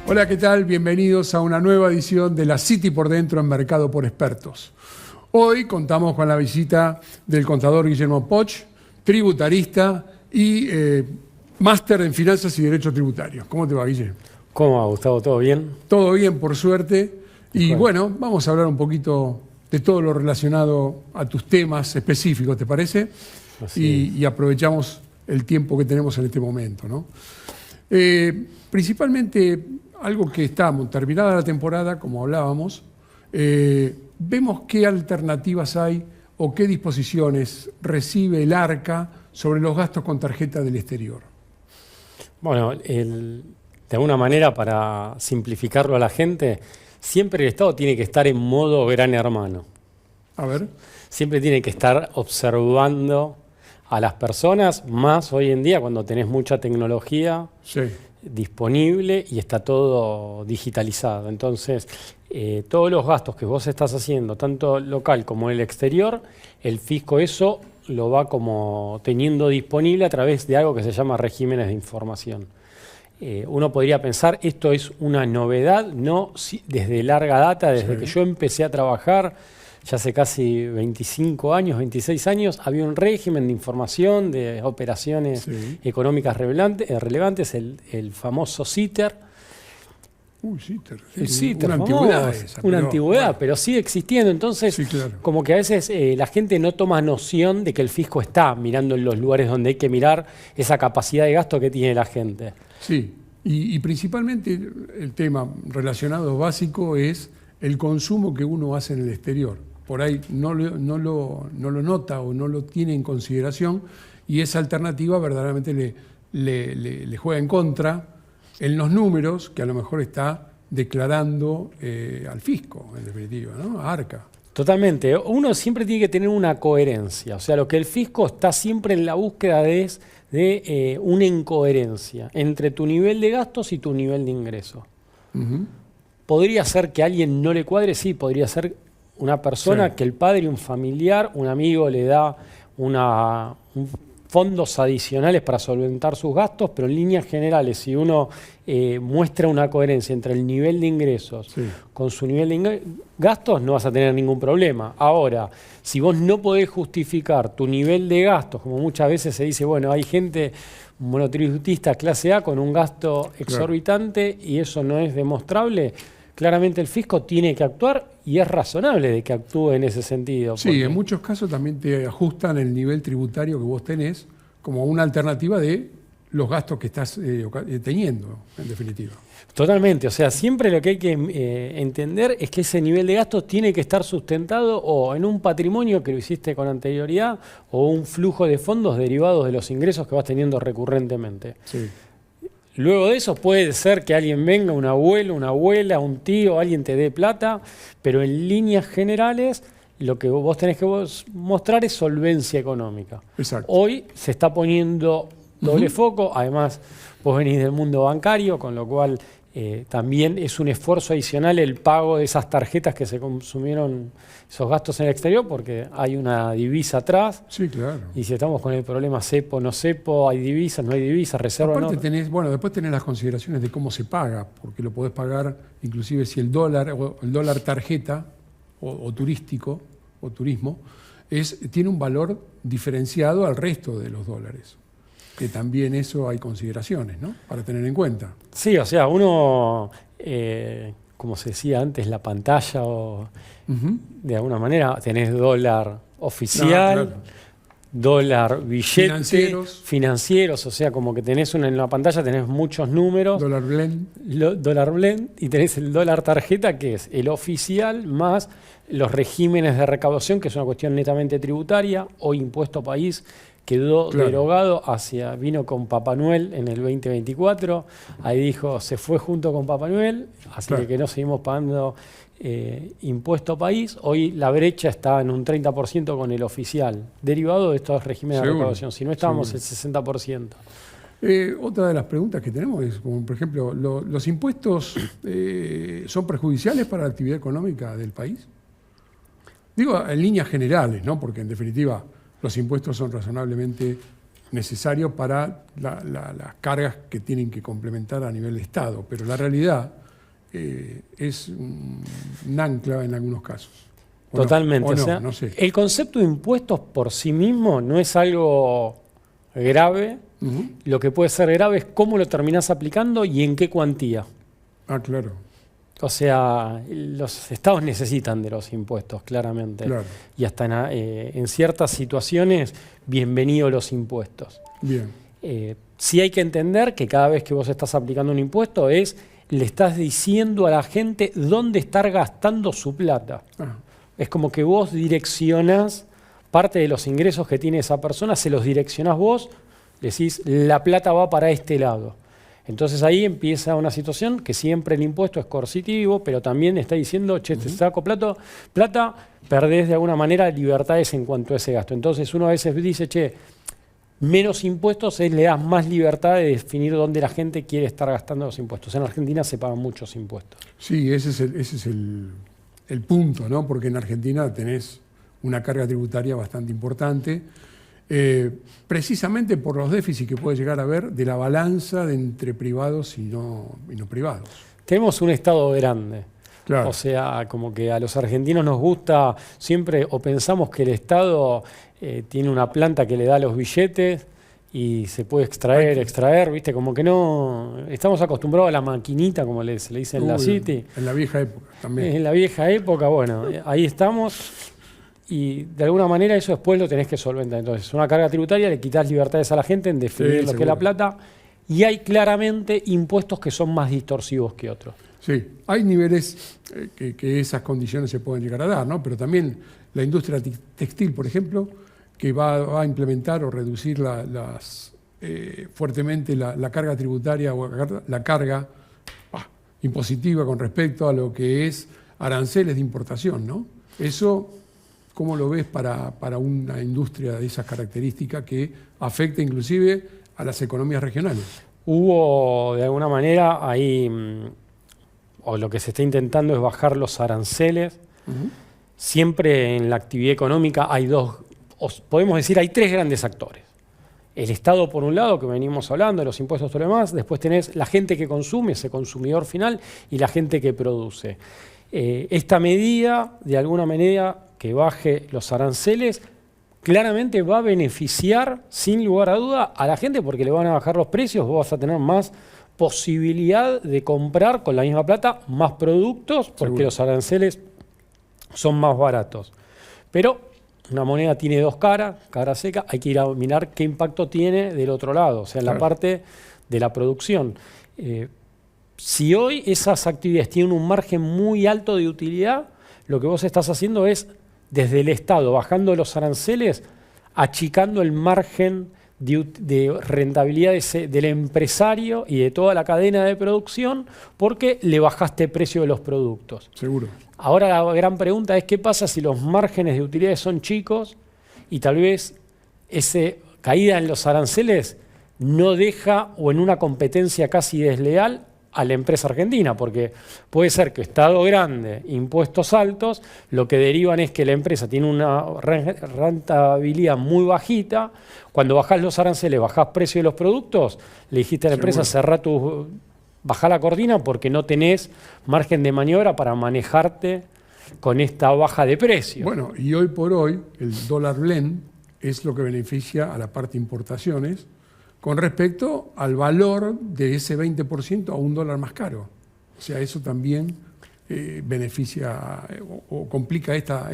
Hola, ¿qué tal? Bienvenidos a una nueva edición de la City por Dentro en Mercado por Expertos. Hoy contamos con la visita del contador Guillermo Poch, tributarista y máster en Finanzas y Derecho Tributario. ¿Cómo te va, Guille? ¿Cómo va, Gustavo? ¿Todo bien? Todo bien, por suerte. Y bueno, vamos a hablar un poquito de todo lo relacionado a tus temas específicos, ¿te parece? Y aprovechamos el tiempo que tenemos en este momento, ¿no? Principalmente, algo que estamos, terminada la temporada, como hablábamos, vemos qué alternativas hay o qué disposiciones recibe el ARCA sobre los gastos con tarjeta del exterior. Bueno, de alguna manera, para simplificarlo a la gente, siempre el Estado tiene que estar en modo gran hermano. A ver. Siempre tiene que estar observando a las personas, más hoy en día cuando tenés mucha tecnología disponible y está todo digitalizado. Entonces, todos los gastos que vos estás haciendo, tanto local como en el exterior, el fisco eso lo va como teniendo disponible a través de algo que se llama regímenes de información. Uno podría pensar, esto es una novedad, no, desde larga data, desde que yo empecé a trabajar, ya hace casi 25 años, 26 años, había un régimen de información de operaciones económicas relevantes, el famoso CITER. CITER. El CITER, una antigüedad esa, una antigüedad, pero sigue existiendo. Entonces, como que a veces la gente no toma noción de que el fisco está mirando en los lugares donde hay que mirar esa capacidad de gasto que tiene la gente. Sí, y principalmente el tema relacionado básico es el consumo que uno hace en el exterior. Por ahí no lo nota o no lo tiene en consideración y esa alternativa verdaderamente le juega en contra en los números que a lo mejor está declarando al fisco, en definitiva, ¿no? A ARCA. Totalmente. Uno siempre tiene que tener una coherencia. O sea, lo que el fisco está siempre en la búsqueda es de una incoherencia entre tu nivel de gastos y tu nivel de ingresos. ¿Podría ser que a alguien no le cuadre? Sí, podría ser una persona que el padre, un familiar, un amigo le da fondos adicionales para solventar sus gastos, pero en líneas generales, si uno muestra una coherencia entre el nivel de ingresos con su nivel de gastos, no vas a tener ningún problema. Ahora, si vos no podés justificar tu nivel de gastos, como muchas veces se dice, bueno, hay gente monotributista clase A con un gasto exorbitante y eso no es demostrable, claramente el fisco tiene que actuar y es razonable de que actúe en ese sentido. Sí, en muchos casos también te ajustan el nivel tributario que vos tenés como una alternativa de los gastos que estás teniendo, en definitiva. Totalmente, o sea, siempre lo que hay que entender es que ese nivel de gastos tiene que estar sustentado o en un patrimonio que lo hiciste con anterioridad o un flujo de fondos derivados de los ingresos que vas teniendo recurrentemente. Luego de eso puede ser que alguien venga, un abuelo, una abuela, un tío, alguien te dé plata, pero en líneas generales lo que vos tenés que mostrar es solvencia económica. Exacto. Hoy se está poniendo doble foco, además vos venís del mundo bancario, con lo cual también es un esfuerzo adicional el pago de esas tarjetas que se consumieron, esos gastos en el exterior, porque hay una divisa atrás. Sí, claro. Y si estamos con el problema cepo, no cepo, hay divisas, no hay divisas, reserva, aparte no. después tenés las consideraciones de cómo se paga, porque lo podés pagar inclusive si el dólar tarjeta o turístico o turismo tiene un valor diferenciado al resto de los dólares. Que también eso hay consideraciones, ¿no? Para tener en cuenta. Sí, o sea, uno, como se decía antes, la pantalla o de alguna manera tenés dólar oficial, dólar billete, financieros, o sea, como que tenés en la pantalla tenés muchos números. Dólar blend. Dólar blend y tenés el dólar tarjeta, que es el oficial más los regímenes de recaudación, que es una cuestión netamente tributaria, o impuesto país. Quedó derogado, vino con Papá Noel en el 2024, ahí dijo, se fue junto con Papá Noel, así que no seguimos pagando impuesto país. Hoy la brecha está en un 30% con el oficial, derivado de estos regímenes de recaudación, si no estábamos el 60%. Otra de las preguntas que tenemos es, como por ejemplo, ¿los impuestos son perjudiciales para la actividad económica del país? Digo, en líneas generales, ¿no? Porque en definitiva los impuestos son razonablemente necesario para las cargas que tienen que complementar a nivel de Estado, pero la realidad es un ancla en algunos casos. Totalmente. O no, o sea, no sé. El concepto de impuestos por sí mismo no es algo grave. Lo que puede ser grave es cómo lo terminás aplicando y en qué cuantía. Ah, claro. O sea, los estados necesitan de los impuestos, claramente. Claro. Y hasta en ciertas situaciones, bienvenidos los impuestos. Bien. Sí hay que entender que cada vez que vos estás aplicando un impuesto le estás diciendo a la gente dónde estar gastando su plata. Ah. Es como que vos direccionás parte de los ingresos que tiene esa persona, se los direccionás vos, decís, la plata va para este lado. Entonces ahí empieza una situación que siempre el impuesto es coercitivo, pero también está diciendo, che, te saco plata, perdés de alguna manera libertades en cuanto a ese gasto. Entonces uno a veces dice, che, menos impuestos le das más libertad de definir dónde la gente quiere estar gastando los impuestos. En Argentina se pagan muchos impuestos. Sí, ese es el punto, ¿no? Porque en Argentina tenés una carga tributaria bastante importante, precisamente por los déficits que puede llegar a haber de la balanza entre privados y no privados. Tenemos un Estado grande. Claro. O sea, como que a los argentinos nos gusta siempre, o pensamos que el Estado tiene una planta que le da los billetes y se puede extraer, ¿viste? Como que no... Estamos acostumbrados a la maquinita, como se le dice en la City. En la vieja época también. En la vieja época, bueno, ahí estamos. Y de alguna manera eso después lo tenés que solventar. Entonces, una carga tributaria, le quitas libertades a la gente en definir lo que es la plata. Y hay claramente impuestos que son más distorsivos que otros. Sí, hay niveles que esas condiciones se pueden llegar a dar, ¿no? Pero también la industria textil, por ejemplo, que va a implementar o reducir fuertemente la carga tributaria o la carga impositiva con respecto a lo que es aranceles de importación, ¿no? Eso, ¿cómo lo ves para una industria de esas características que afecta inclusive a las economías regionales? Hubo, de alguna manera, ahí, o lo que se está intentando es bajar los aranceles. Siempre en la actividad económica hay podemos decir, hay tres grandes actores. El Estado, por un lado, que venimos hablando, de los impuestos y todo lo demás. Después tenés la gente que consume, ese consumidor final, y la gente que produce. Esta medida, de alguna manera, que baje los aranceles, claramente va a beneficiar, sin lugar a duda, a la gente porque le van a bajar los precios, vos vas a tener más posibilidad de comprar con la misma plata más productos porque Seguro. los aranceles son más baratos. Pero una moneda tiene dos caras, cara seca, hay que ir a mirar qué impacto tiene del otro lado, o sea, en la parte de la producción. Si hoy esas actividades tienen un margen muy alto de utilidad, lo que vos estás haciendo es, desde el Estado, bajando los aranceles, achicando el margen de rentabilidad del empresario y de toda la cadena de producción porque le bajaste el precio de los productos. Seguro. Ahora la gran pregunta es qué pasa si los márgenes de utilidades son chicos y tal vez esa caída en los aranceles no deja o en una competencia casi desleal a la empresa argentina, porque puede ser que Estado grande, impuestos altos, lo que derivan es que la empresa tiene una rentabilidad muy bajita. Cuando bajás los aranceles, bajás precio de los productos, le dijiste a la empresa, bajá la cortina porque no tenés margen de maniobra para manejarte con esta baja de precio. Bueno, y hoy por hoy el dólar blend es lo que beneficia a la parte importaciones con respecto al valor de ese 20% a $1 más caro. O sea, eso también beneficia o complica esta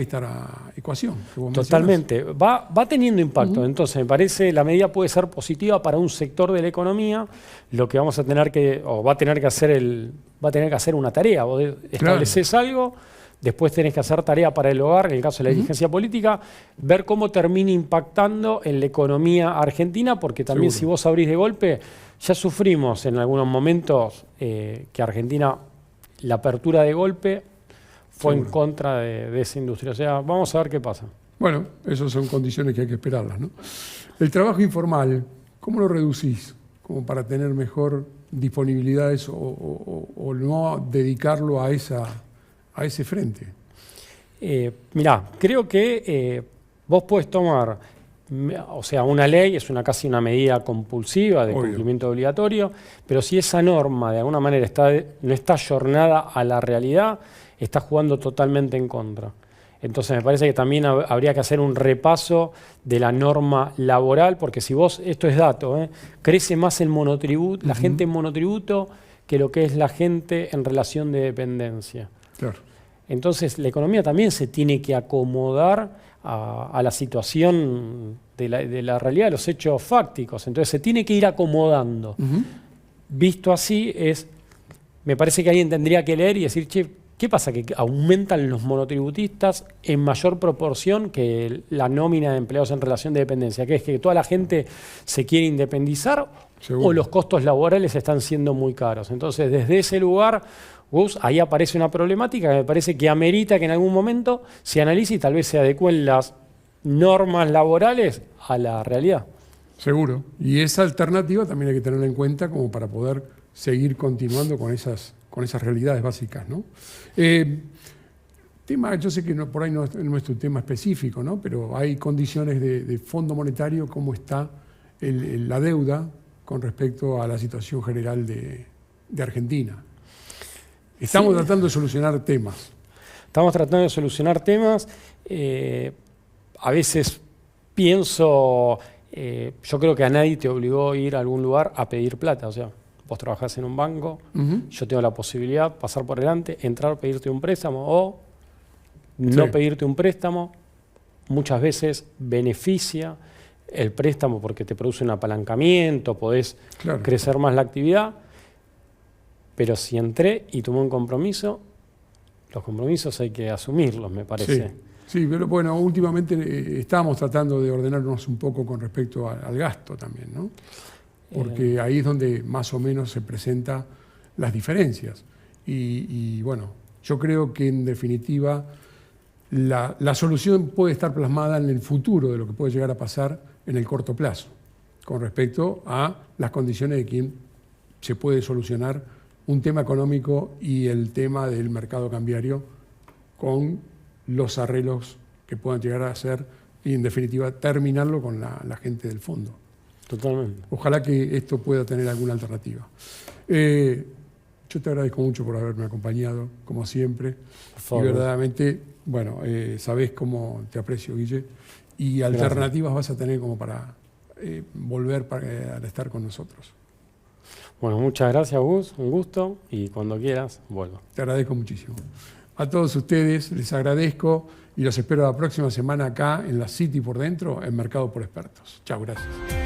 ecuación que vos Totalmente. Va teniendo impacto. Entonces, me parece la medida puede ser positiva para un sector de la economía. Lo que vamos a tener que, o va a tener que hacer una tarea. Vos establecés algo, después tenés que hacer tarea para el hogar, en el caso de la dirigencia política, ver cómo termina impactando en la economía argentina, porque también si vos abrís de golpe, ya sufrimos en algunos momentos que Argentina, la apertura de golpe fue en contra de esa industria. O sea, vamos a ver qué pasa. Bueno, esas son condiciones que hay que esperarlas, ¿no? El trabajo informal, ¿cómo lo reducís? Como para tener mejor disponibilidades o no dedicarlo a ese frente. Mirá, creo que vos podés tomar o sea, una ley es casi una medida compulsiva de Obvio. cumplimiento obligatorio, pero si esa norma de alguna manera no está ayornada a la realidad, está jugando totalmente en contra. Entonces me parece que también habría que hacer un repaso de la norma laboral, porque si vos, esto es dato, crece más el monotributo, la gente en monotributo que lo que es la gente en relación de dependencia. Claro. Entonces la economía también se tiene que acomodar a la situación de la realidad de los hechos fácticos. Entonces se tiene que ir acomodando. Visto así, me parece que alguien tendría que leer y decir, che, ¿qué pasa? Que aumentan los monotributistas en mayor proporción que la nómina de empleados en relación de dependencia. ¿Qué es que toda la gente se quiere independizar? Seguro. ¿O los costos laborales están siendo muy caros? Entonces, desde ese lugar, Gus, ahí aparece una problemática que me parece que amerita que en algún momento se analice y tal vez se adecúen las normas laborales a la realidad. Seguro. Y esa alternativa también hay que tenerla en cuenta como para poder seguir continuando con esas realidades básicas, ¿no? Yo sé que por ahí no es nuestro tema específico, ¿no? Pero hay condiciones de Fondo Monetario, cómo está la deuda con respecto a la situación general de Argentina. Estamos tratando de solucionar temas. Estamos tratando de solucionar temas. A veces pienso, yo creo que a nadie te obligó a ir a algún lugar a pedir plata, o sea, vos trabajás en un banco, yo tengo la posibilidad de pasar por delante, entrar, pedirte un préstamo o no pedirte un préstamo. Muchas veces beneficia el préstamo porque te produce un apalancamiento, podés crecer más la actividad. Pero si entré y tomé un compromiso, los compromisos hay que asumirlos, me parece. Sí, pero bueno, últimamente estábamos tratando de ordenarnos un poco con respecto al gasto también, ¿no? Porque ahí es donde más o menos se presentan las diferencias. Y bueno, yo creo que en definitiva la solución puede estar plasmada en el futuro de lo que puede llegar a pasar en el corto plazo, con respecto a las condiciones de quién se puede solucionar un tema económico y el tema del mercado cambiario con los arreglos que puedan llegar a hacer y en definitiva terminarlo con la gente del fondo. Totalmente. Ojalá que esto pueda tener alguna alternativa. Yo te agradezco mucho por haberme acompañado, como siempre. Por favor. Y verdaderamente, bueno, sabés cómo te aprecio, Guille, y alternativas vas a tener como para volver a estar con nosotros. Bueno, muchas gracias, Gus, un gusto, y cuando quieras, vuelvo. Te agradezco muchísimo. A todos ustedes les agradezco y los espero la próxima semana acá en la City por Dentro, en Mercado por Expertos. Chao, gracias.